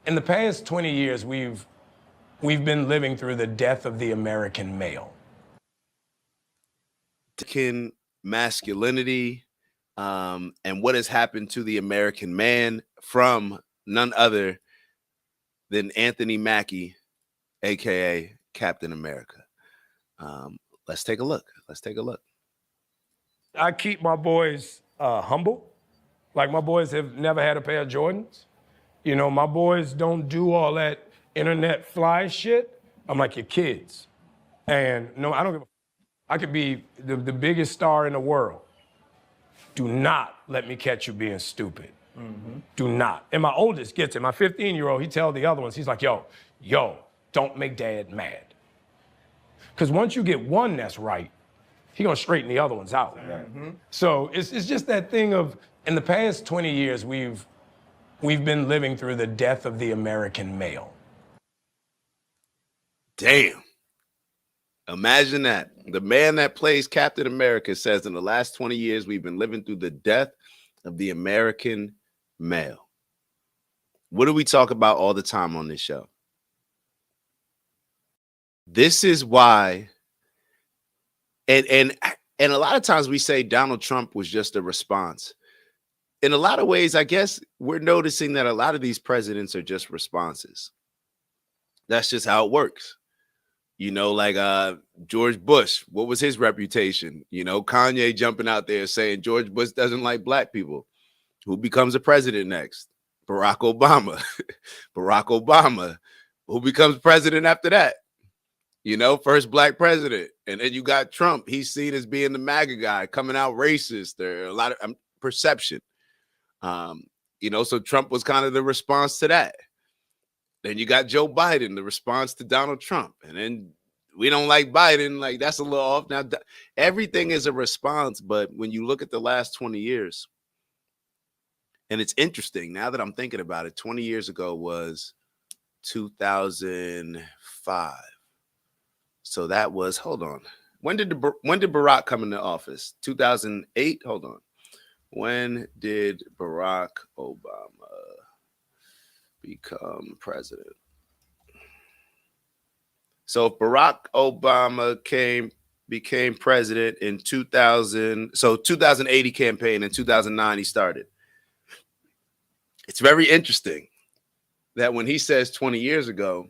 In the past 20 years, we've been living through the death of the American male. American masculinity, and what has happened to the American man from none other than Anthony Mackie, aka Captain America. Let's take a look. I keep my boys humble. Like, my boys have never had a pair of Jordans. You know, my boys don't do all that internet fly shit. I'm like your kids. And no, I don't give a I could be the biggest star in the world. Do not let me catch you being stupid. Mm-hmm. Do not. And my oldest gets it. My 15-year-old, he tells the other ones, he's like, yo, don't make dad mad. Because once you get one that's right, he gonna straighten the other ones out. Mm-hmm. So it's just that thing of, in the past 20 years, we've been living through the death of the American male. Damn. Imagine that. The man that plays Captain America says in the last 20 years, we've been living through the death of the American male. What do we talk about all the time on this show? This is why, and a lot of times we say Donald Trump was just a response. In a lot of ways, I guess we're noticing that a lot of these presidents are just responses. That's just how it works. You know, like George Bush, what was his reputation? You know, Kanye jumping out there saying George Bush doesn't like black people. Who becomes a president next? Barack Obama. Barack Obama. Who becomes president after that? You know, first black president. And then you got Trump. He's seen as being the MAGA guy, coming out racist. There are a lot of perception. You know, so Trump was kind of the response to that. Then you got Joe Biden, the response to Donald Trump. And then we don't like Biden. Like, that's a little off. Now, everything is a response. But when you look at the last 20 years, and it's interesting, now that I'm thinking about it, 20 years ago was 2005. So that was, hold on. When did Barack come into office? 2008? Hold on. When did Barack Obama become president? So if Barack Obama became president in 2000, so 2008 he campaigned, in 2009 he started. It's very interesting that when he says 20 years ago,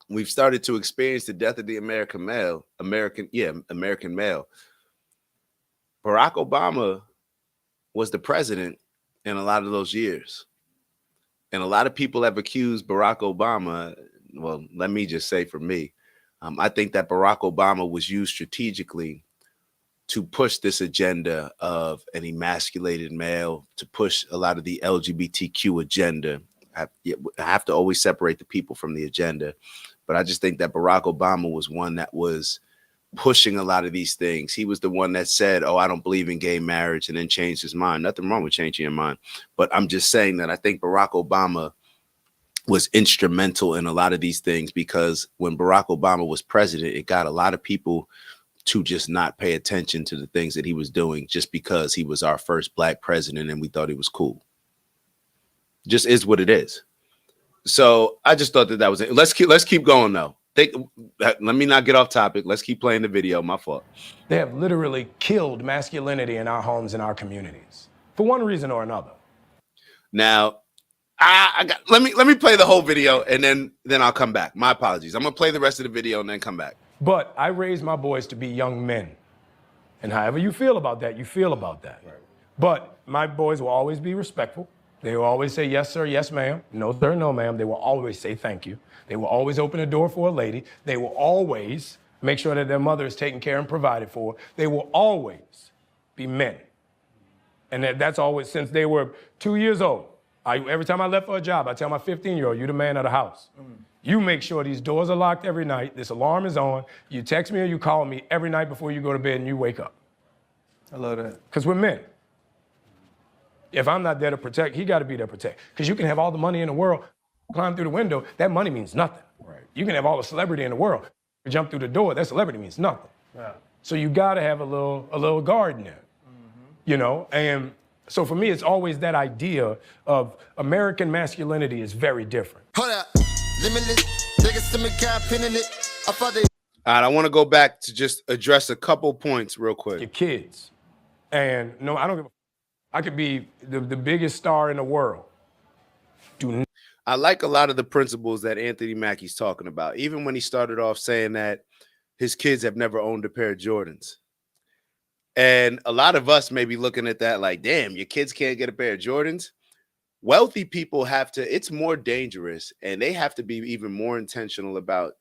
we've started to experience the death of the American male. Barack Obama was the president in a lot of those years. And a lot of people have accused Barack Obama. Well, let me just say for me, I think that Barack Obama was used strategically to push this agenda of an emasculated male, to push a lot of the LGBTQ agenda. I have to always separate the people from the agenda. But I just think that Barack Obama was one that was pushing a lot of these things. He was the one that said, oh, I don't believe in gay marriage, and then changed his mind. Nothing wrong with changing your mind. But I'm just saying that I think Barack Obama was instrumental in a lot of these things, because when Barack Obama was president, it got a lot of people to just not pay attention to the things that he was doing just because he was our first black president and we thought he was cool. Just is what it is. So I just thought that was it. Let's keep going though. Let me not get off topic. Let's keep playing the video. My fault. They have literally killed masculinity in our homes and our communities for one reason or another. Now, let me play the whole video and then I'll come back. My apologies. I'm gonna play the rest of the video and then come back. But I raised my boys to be young men, and however you feel about that, you feel about that. Right. But my boys will always be respectful. They will always say yes, sir, yes, ma'am. No, sir, no, ma'am. They will always say thank you. They will always open a door for a lady. They will always make sure that their mother is taken care and provided for. They will always be men. And that's always, since they were 2 years old. Every time I left for a job, I tell my 15-year-old, you're the man of the house. You make sure these doors are locked every night, this alarm is on, you text me or you call me every night before you go to bed and you wake up. I love that. Because we're men. If I'm not there to protect, he got to be there to protect. Because you can have all the money in the world, climb through the window, that money means nothing. Right. You can have all the celebrity in the world, jump through the door, that celebrity means nothing. Yeah. So you got to have a little guard in there, you know? And So for me, it's always that idea of American masculinity is very different. Hold up. Limitless. All right, I want to go back to just address a couple points real quick. Your kids. And no, I don't give a, I could be the biggest star in the world. I like a lot of the principles that Anthony Mackie's talking about, even when he started off saying that his kids have never owned a pair of Jordans. And a lot of us may be looking at that like, damn, your kids can't get a pair of Jordans. Wealthy people have to, it's more dangerous, and they have to be even more intentional about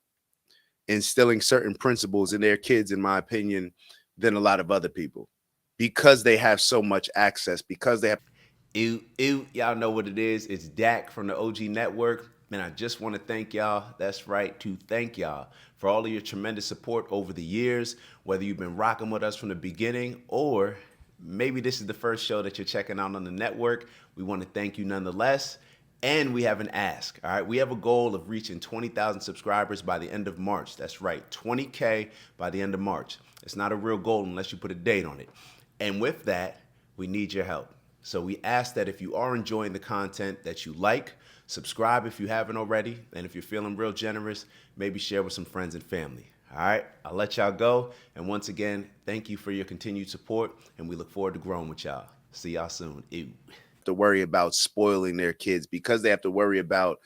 instilling certain principles in their kids, in my opinion, than a lot of other people, because they have so much access, because they have. Y'all know what it is. It's Dak from the OG Network. Man, I just want to thank y'all. That's right, to thank y'all for all of your tremendous support over the years, whether you've been rocking with us from the beginning or maybe this is the first show that you're checking out on the network. We want to thank you nonetheless. And we have an ask, all right? We have a goal of reaching 20,000 subscribers by the end of March. That's right, 20K by the end of March. It's not a real goal unless you put a date on it. And with that, we need your help. So we ask that if you are enjoying the content that you like, subscribe if you haven't already. And if you're feeling real generous, maybe share with some friends and family. All right, I'll let y'all go. And once again, thank you for your continued support. And we look forward to growing with y'all. See y'all soon. Ew. To worry about spoiling their kids, because they have to worry about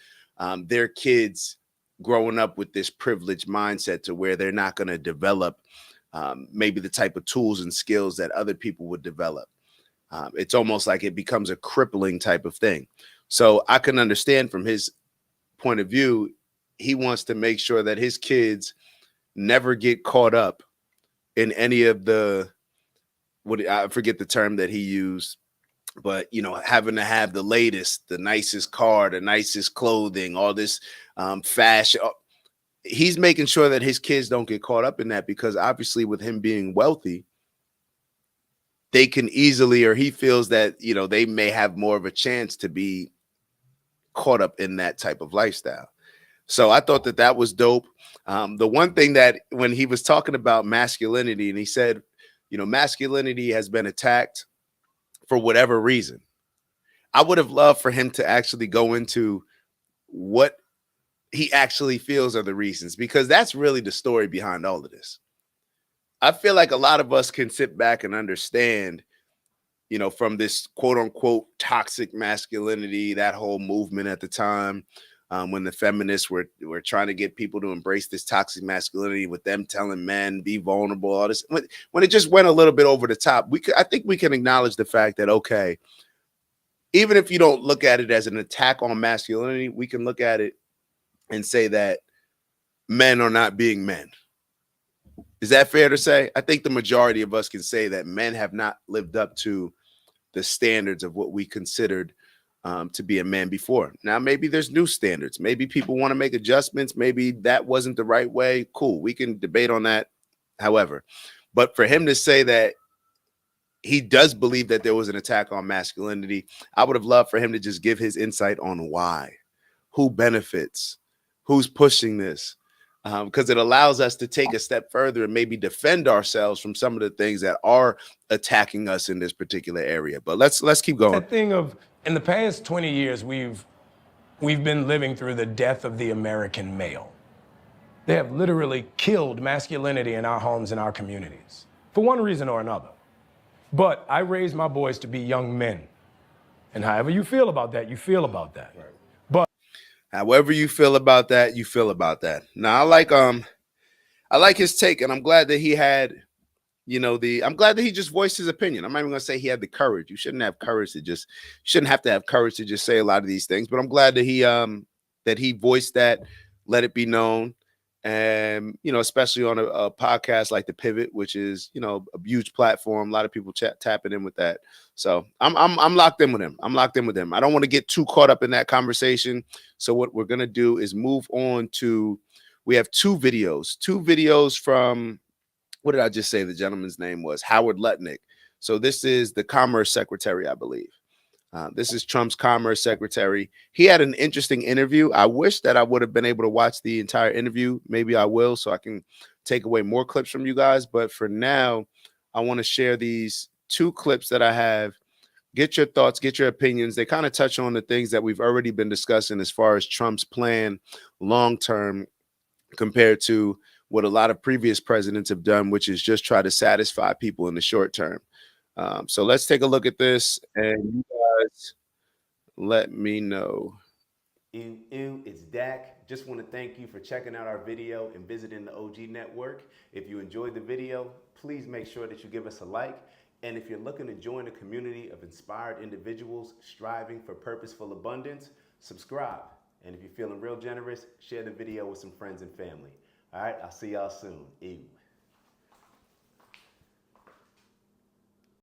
their kids growing up with this privileged mindset to where they're not going to develop maybe the type of tools and skills that other people would develop. It's almost like it becomes a crippling type of thing. So I can understand from his point of view, he wants to make sure that his kids never get caught up in any of the, what I forget the term that he used, but, you know, having to have the latest, the nicest car, the nicest clothing, all this fashion. He's making sure that his kids don't get caught up in that, because obviously with him being wealthy, they can easily, or he feels that, you know, they may have more of a chance to be caught up in that type of lifestyle. So I thought that that was dope. The one thing that when he was talking about masculinity, and he said, you know, masculinity has been attacked for whatever reason. I would have loved for him to actually go into what he actually feels are the reasons, because that's really the story behind all of this. I feel like a lot of us can sit back and understand, you know, from this quote unquote toxic masculinity, that whole movement at the time, when the feminists were trying to get people to embrace this toxic masculinity, with them telling men be vulnerable, all this, when it just went a little bit over the top, I think we can acknowledge the fact that, okay, even if you don't look at it as an attack on masculinity, we can look at it and say that men are not being men. Is that fair to say? I think the majority of us can say that men have not lived up to the standards of what we considered to be a man before. Now, maybe there's new standards. Maybe people want to make adjustments. Maybe that wasn't the right way. Cool. We can debate on that. However, but for him to say that he does believe that there was an attack on masculinity, I would have loved for him to just give his insight on why, who benefits, who's pushing this, because it allows us to take a step further and maybe defend ourselves from some of the things that are attacking us in this particular area. But let's keep going. That thing of, in the past 20 years, we've been living through the death of the American male. They have literally killed masculinity in our homes and our communities for one reason or another. But I raised my boys to be young men. And however you feel about that, you feel about that. Right. But however you feel about that, you feel about that. Now, I like his take, and I'm glad that he had, you know, I'm glad that he just voiced his opinion. I'm not even going to say he had the courage. You shouldn't have courage to just, shouldn't have to have courage to just say a lot of these things, but I'm glad that he voiced that, let it be known. And, you know, especially on a podcast like The Pivot, which is, you know, a huge platform, a lot of people tapping in with that. So I'm locked in with him. I'm locked in with him. I don't want to get too caught up in that conversation. So what we're going to do is move on to, we have two videos from, what did I just say? The gentleman's name was Howard Lutnick. So this is the Commerce Secretary, I believe. This is Trump's Commerce Secretary. He had an interesting interview. I wish that I would have been able to watch the entire interview. Maybe I will, so I can take away more clips from you guys. But for now, I want to share these two clips that I have Get your thoughts, get your opinions. They kind of touch on the things that we've already been discussing as far as Trump's plan long term compared to what a lot of previous presidents have done, which is just try to satisfy people in the short term. So let's take a look at this, and you guys let me know. Ew, it's Dak. Just want to thank you for checking out our video and visiting the OG Network. If you enjoyed the video, please make sure that you give us a like. And if you're looking to join a community of inspired individuals striving for purposeful abundance, subscribe. And if you're feeling real generous, share the video with some friends and family. All right, I'll see y'all soon. Ew.